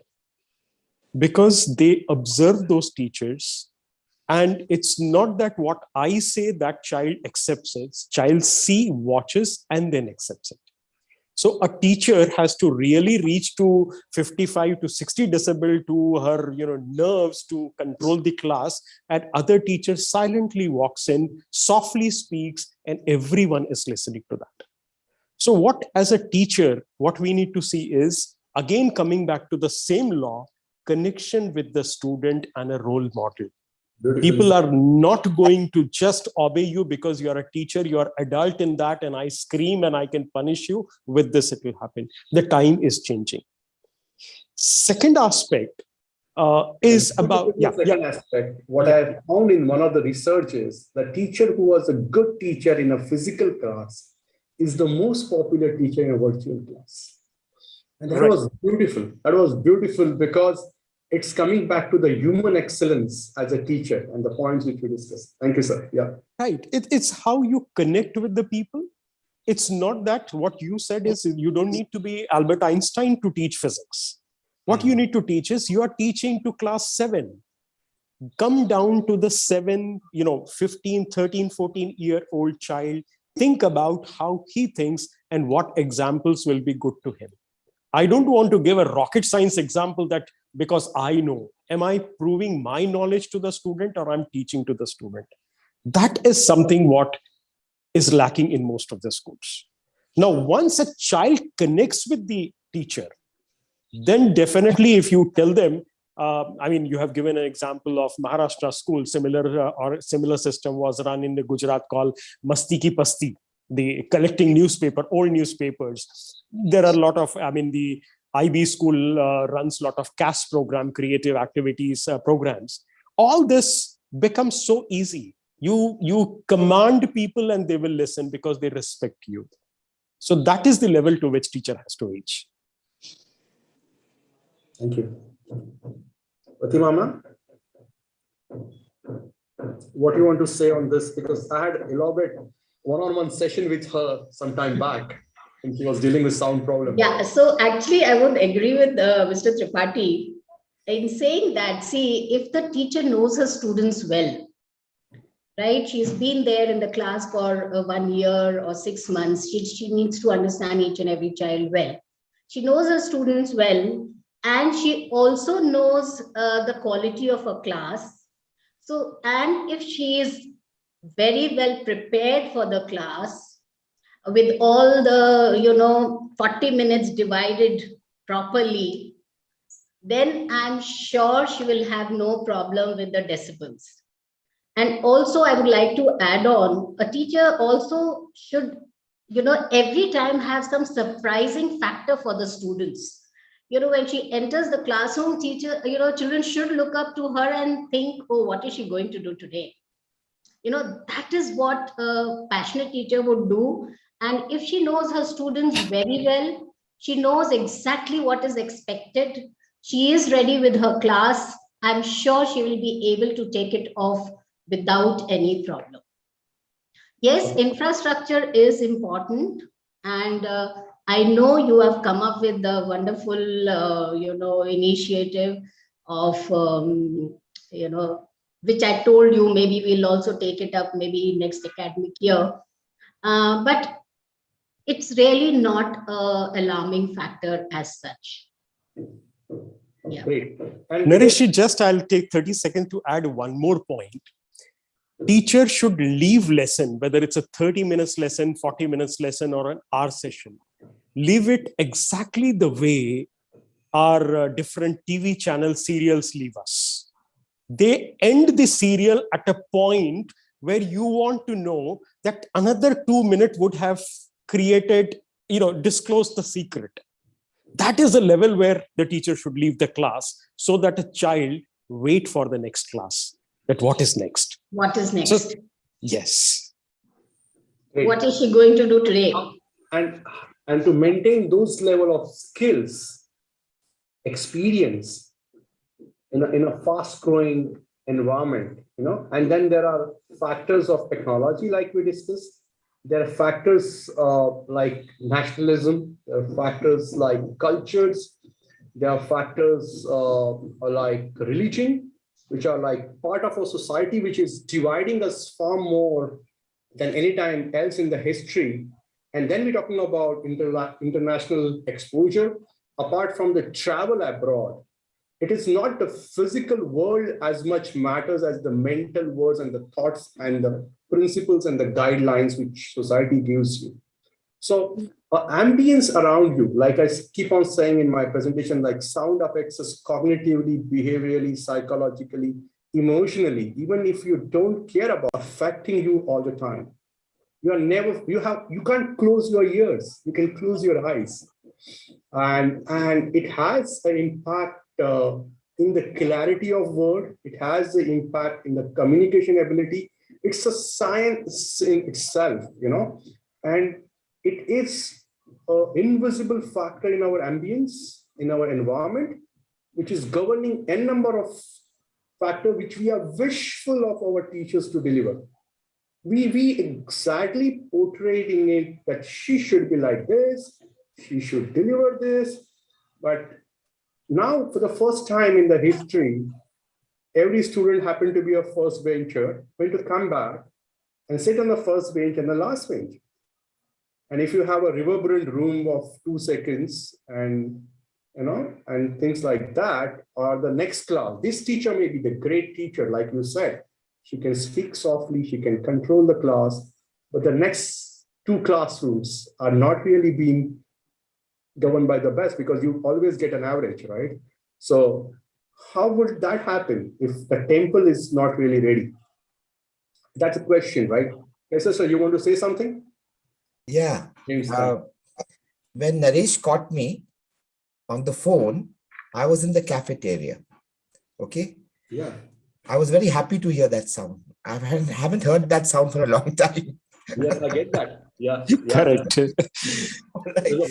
because they observe those teachers. And it's not that what I say that child accepts it. Child see, watches, and then accepts it. So a teacher has to really reach to 55 to 60 decibel to her nerves to control the class, and other teacher silently walks in, softly speaks, and everyone is listening to that. So what, as a teacher, what we need to see is, again, coming back to the same law, connection with the student and a role model. People are not going to just obey you because you're a teacher, you're adult in that, and I scream and I can punish you. With this, it will happen. The time is changing. Second aspect is about... Second aspect, what I found in one of the research is the teacher who was a good teacher in a physical class is the most popular teacher in a virtual class. And that was beautiful. That was beautiful because it's coming back to the human excellence as a teacher and the points which we discussed. Thank you, sir. Yeah. Right. It's how you connect with the people. It's not that what you said is you don't need to be Albert Einstein to teach physics. What you need to teach is you are teaching to class 7. Come down to the 7, 15, 13, 14-year-old child. Think about how he thinks and what examples will be good to him. I don't want to give a rocket science example that because I know. Am I proving my knowledge to the student or I'm teaching to the student? That is something what is lacking in most of the schools. Now, once a child connects with the teacher, then definitely if you tell them, you have given an example of Maharashtra school, similar system was run in the Gujarat called Masti Ki Pasti, the collecting old newspapers. There are a lot of, the IB school runs a lot of CAS program, creative activities programs. All this becomes so easy. You command people and they will listen because they respect you. So that is the level to which teacher has to reach. Thank you. Pratima ma'am, what do you want to say on this? Because I had elaborate one-on-one session with her some time back and she was dealing with sound problems. Yeah, so actually I would agree with Mr. Tripathi in saying that, see, if the teacher knows her students well, right? She's been there in the class for 1 year or 6 months. She needs to understand each and every child well. She knows her students well, and she also knows the quality of a class. So, and if she is very well prepared for the class with all the, 40 minutes divided properly, then I'm sure she will have no problem with the decibels. And also, I would like to add on, a teacher also should, every time have some surprising factor for the students. When she enters the classroom, children should look up to her and think, oh, what is she going to do today? That is what a passionate teacher would do. And if she knows her students very well, she knows exactly what is expected. She is ready with her class. I'm sure she will be able to take it off without any problem. Yes, infrastructure is important. And I know you have come up with the wonderful, initiative of, which I told you, maybe we'll also take it up maybe next academic year. But it's really not an alarming factor as such. Yeah. Great. Naresh, I'll take 30 seconds to add one more point. Teacher should leave lesson, whether it's a 30 minutes lesson, 40 minutes lesson, or an hour session. Leave it exactly the way our different TV channel serials leave us. They end the serial at a point where you want to know that another 2 minutes would have created, disclosed the secret. That is the level where the teacher should leave the class so that a child wait for the next class. That what is next? What is next? So, yes. Great. What is she going to do today? And to maintain those level of skills, experience in a fast-growing environment, and then there are factors of technology like we discussed. There are factors like nationalism, there are factors like cultures, there are factors like religion, which are like part of our society, which is dividing us far more than any time else in the history. And then we're talking about international exposure. Apart from the travel abroad, it is not the physical world as much matters as the mental worlds and the thoughts and the principles and the guidelines which society gives you. So ambience around you, like I keep on saying in my presentation, like sound affects us cognitively, behaviorally, psychologically, emotionally, even if you don't care about affecting you all the time. You can't close your ears, you can close your eyes. And it has an impact in the clarity of word, it has the impact in the communication ability. It's a science in itself, and it is an invisible factor in our ambience, in our environment, which is governing n number of factors which we are wishful of our teachers to deliver. We exactly portraying it that she should be like this, she should deliver this, but now for the first time in the history, every student happened to be a first bencher, going to come back and sit on the first bench and the last bench. And if you have a reverberant room of 2 seconds and and things like that, or the next class, this teacher may be the great teacher, like you said. She can speak softly, she can control the class, but the next 2 classrooms are not really being governed by the best, because you always get an average, right? So how would that happen if the temple is not really ready? That's a question, right? Yes, sir, you want to say something? Yeah. When Naresh caught me on the phone, I was in the cafeteria. Okay. Yeah. I was very happy to hear that sound. I haven't heard that sound for a long time. Yes, I get that. Yeah. Correct.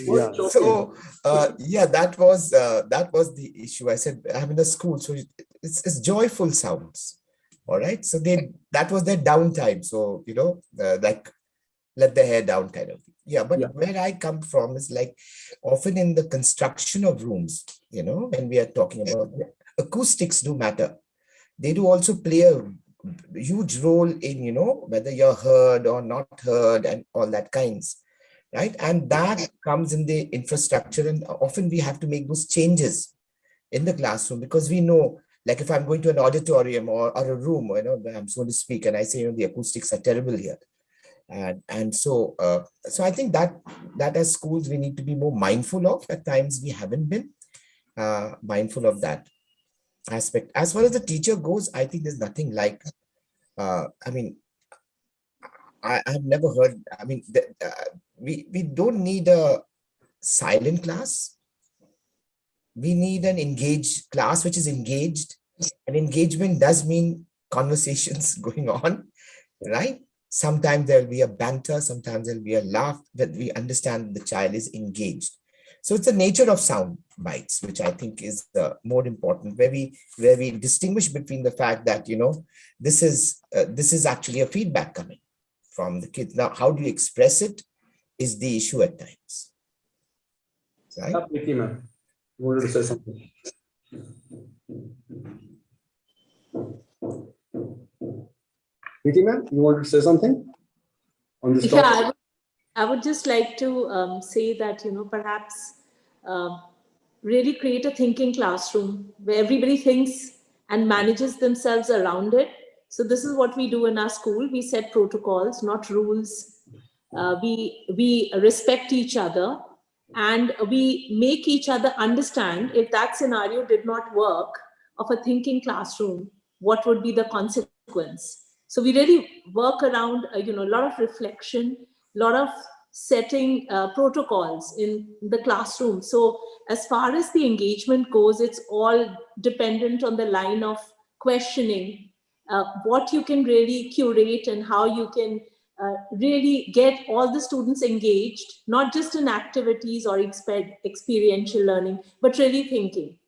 Right. So that was the issue. I said, I'm in a school, so it's joyful sounds. All right. So that was their downtime. So like let the hair down kind of thing. Yeah, but where I come from is like often in the construction of rooms, when we are talking about acoustics do matter. They do also play a huge role in, whether you're heard or not heard and all that kinds, right? And that comes in the infrastructure, and often we have to make those changes in the classroom, because we know, like if I'm going to an auditorium or a room, I'm going to speak and I say, the acoustics are terrible here. And so I think that as schools, we need to be more mindful of. At times we haven't been mindful of that aspect. As far as the teacher goes, I think there's nothing like, I've never heard, we don't need a silent class. We need an engaged class, which is engaged. And engagement does mean conversations going on, right? Sometimes there'll be a banter, sometimes there'll be a laugh, that we understand the child is engaged. So it's the nature of sound bites, which I think is more important, where we distinguish between the fact that, this is actually a feedback coming from the kids. Now, how do you express it is the issue at times. Right? Preeti, ma'am, you wanted to say something? Preeti, ma'am, you wanted to say something on this topic? Yeah, I would just like to say that, perhaps really create a thinking classroom where everybody thinks and manages themselves around it. So this is what we do in our school. We set protocols, not rules. We respect each other, and we make each other understand if that scenario did not work of a thinking classroom, what would be the consequence. So we really work around, a lot of reflection, a lot of setting protocols in the classroom. So as far as the engagement goes, it's all dependent on the line of questioning, what you can really curate and how you can really get all the students engaged, not just in activities or experiential learning, but really thinking.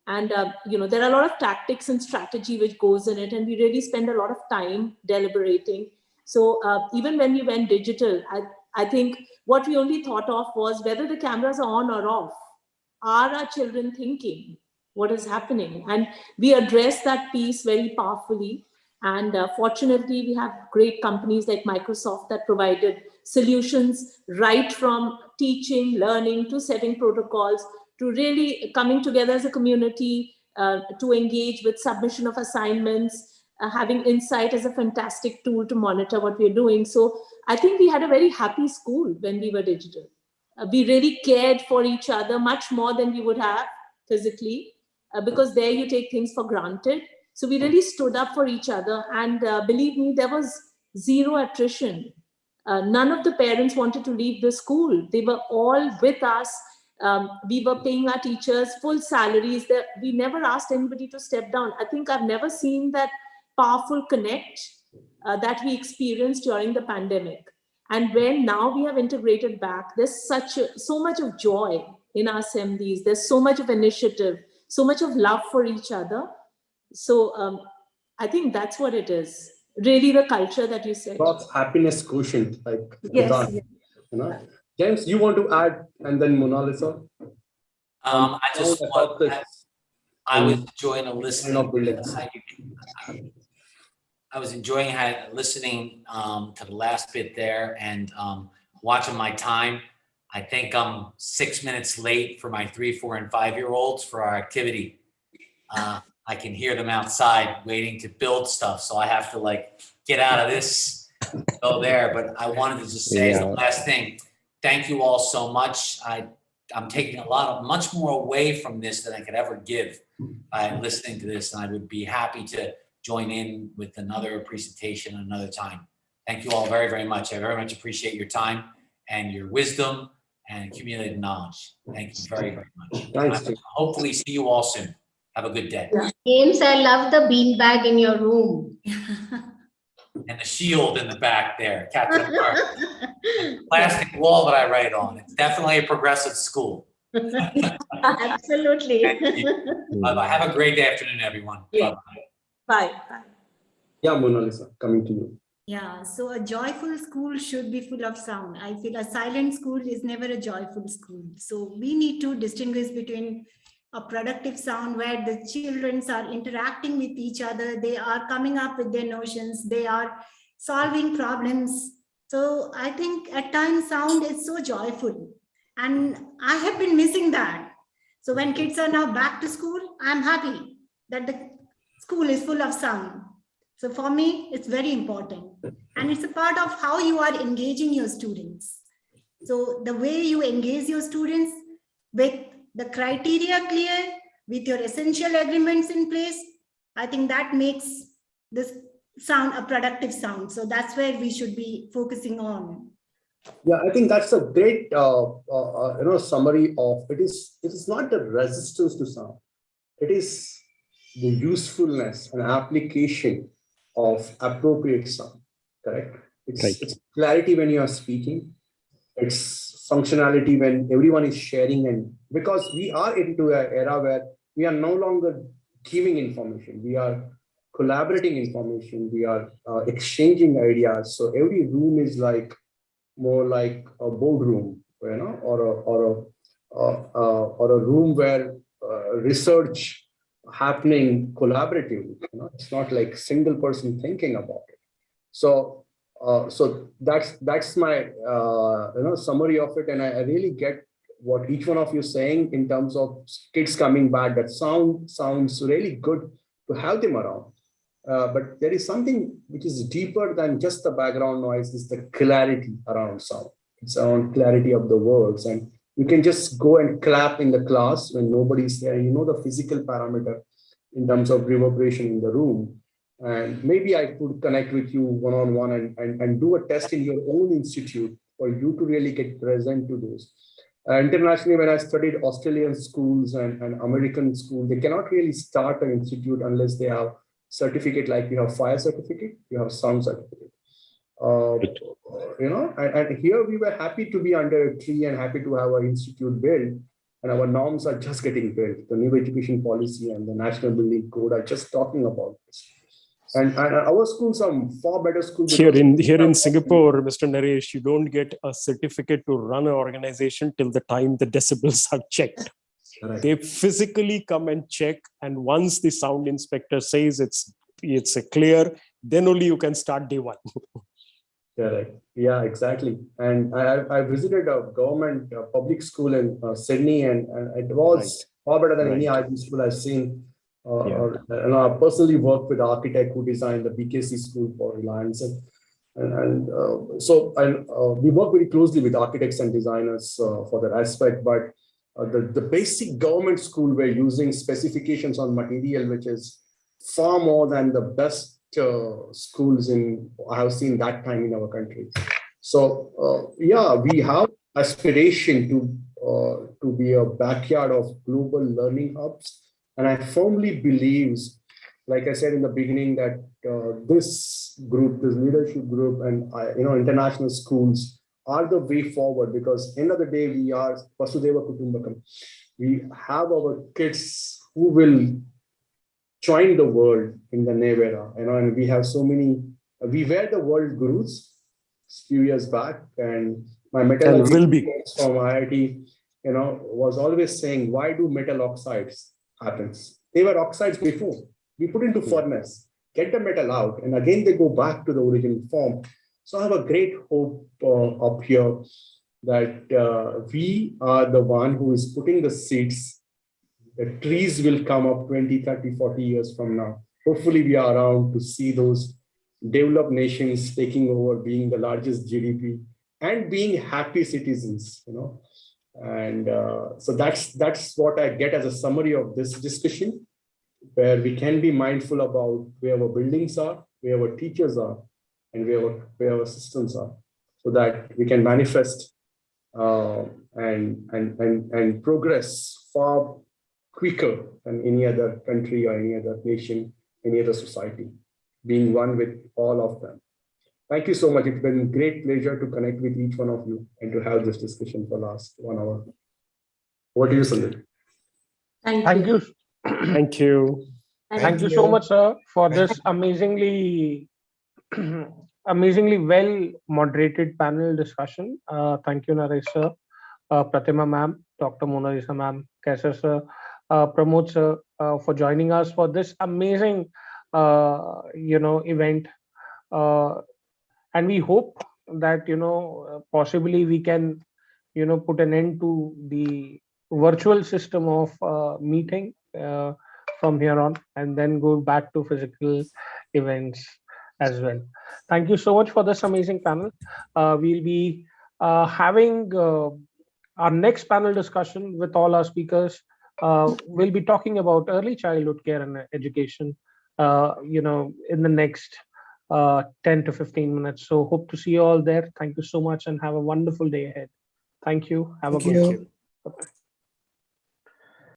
And, there are a lot of tactics and strategy which goes in it, and we really spend a lot of time deliberating. So even when we went digital, I think what we only thought of was whether the cameras are on or off. Are our children thinking what is happening? And we address that piece very powerfully. And fortunately, we have great companies like Microsoft that provided solutions right from teaching, learning, to setting protocols, to really coming together as a community to engage with submission of assignments, having Insight as a fantastic tool to monitor what we're doing. So I think we had a very happy school when we were digital. We really cared for each other much more than we would have physically, because there you take things for granted. So we really stood up for each other, and believe me, there was zero attrition. None of the parents wanted to leave the school. They were all with us. We were paying our teachers full salaries. We never asked anybody to step down. I think I've never seen that powerful connect that we experienced during the pandemic. And when now we have integrated back, there's so much of joy in our assemblies. There's so much of initiative, so much of love for each other. So I think that's what it is. Really, the culture that you said. God's happiness quotient, like yes, yes. James, you want to add, and then Mona Lisa? I was enjoying listening. I was enjoying listening to the last bit there and watching my time. I think I'm 6 minutes late for my 3, 4, and 5-year-olds for our activity. I can hear them outside waiting to build stuff, so I have to like get out of this, go there. But I wanted to just say as the last thing, thank you all so much. I'm taking much more away from this than I could ever give by listening to this, and I would be happy to join in with another presentation another time. Thank you all very, very much. I very much appreciate your time and your wisdom and accumulated knowledge. Thank you very, very much. Thanks. Hopefully see you all soon. Have a good day. James, I love the beanbag in your room. And the shield in the back there, Captain America. And the plastic wall that I write on. It's definitely a progressive school. Absolutely. Bye-bye. Have a great afternoon, everyone. Yeah. Bye-bye. Bye. Yeah, Mona Lisa, coming to you. Yeah, so a joyful school should be full of sound. I feel a silent school is never a joyful school. So we need to distinguish between a productive sound where the children are interacting with each other, they are coming up with their notions, they are solving problems. So I think at times sound is so joyful, and I have been missing that. So when kids are now back to school, I'm happy that the school is full of sound. So for me, it's very important. And it's a part of how you are engaging your students. So the way you engage your students with the criteria clear, with your essential agreements in place, I think that makes this sound a productive sound. So that's where we should be focusing on. Yeah, I think that's a great summary of it. Is not the resistance to sound. It is the usefulness and application of appropriate sound. Correct. It's clarity when you are speaking. It's functionality when everyone is sharing, and because we are into an era where we are no longer giving information, we are collaborating information, we are exchanging ideas. So every room is like more like a boardroom, or a room where research happening collaboratively. It's not like single person thinking about it. So that's my summary of it, and I really get what each one of you is saying in terms of kids coming back. That sounds really good to have them around. But there is something which is deeper than just the background noise. Is the clarity around sound. It's around clarity of the words, and you can just go and clap in the class when nobody's there. The physical parameter in terms of reverberation in the room. And maybe I could connect with you one-on-one and do a test in your own institute for you to really get present to those. Internationally, when I studied Australian schools and American schools, they cannot really start an institute unless they have certificate, like you have fire certificate, you have sound certificate. And here we were happy to be under a tree and happy to have our institute built. And our norms are just getting built. The new education policy and the National Building Code are just talking about this. And our schools are far better schools. Here in Singapore, Mr. Naresh, you don't get a certificate to run an organization till the time the decibels are checked. Correct. They physically come and check, and once the sound inspector says it's clear, then only you can start day one. Correct. Yeah, exactly. And I visited a government public school in Sydney, and it was far better than any IB school I've seen. And I personally worked with the architect who designed the BKC school for Reliance, so we work very closely with architects and designers for that aspect. But the basic government school, we're using specifications on material, which is far more than the best schools I have seen that time in our country. So we have aspiration to be a backyard of global learning hubs. And I firmly believe, like I said in the beginning, that this leadership group and international schools are the way forward, because end of the day, we are Vasudhaiva Kutumbakam. We have our kids who will join the world in the new era, and we have so many. We were the world gurus a few years back, and my metallurgy from IIT was always saying, why do metal oxides happens? They were oxides before. We put into furnace, get the metal out, and again they go back to the original form. So I have a great hope up here that we are the one who is putting the seeds. The trees will come up 20, 30, 40 years from now. Hopefully we are around to see those developed nations taking over, being the largest GDP and being happy citizens, And so that's what I get as a summary of this discussion, where we can be mindful about where our buildings are, where our teachers are, and where our systems are, so that we can manifest and progress far quicker than any other country or any other nation, any other society, being one with all of them. Thank you so much. It's been a great pleasure to connect with each one of you and to have this discussion for the last 1 hour. Over to you, Sandeep. Thank you. Thank you. Thank you so much, sir, for this amazingly well moderated panel discussion. Thank you, Naresh sir, Pratima ma'am, Dr. Mona Lisa ma'am, Kaisar sir, Pramod sir, for joining us for this amazing event. And we hope that possibly we can put an end to the virtual system of meeting from here on, and then go back to physical events as well. Thank you so much for this amazing panel. We'll be having our next panel discussion with all our speakers. We'll be talking about early childhood care and education in the next 10 to 15 minutes. So hope to see you all there. Thank you so much and have a wonderful day ahead. Thank you. Have a good day. Bye-bye.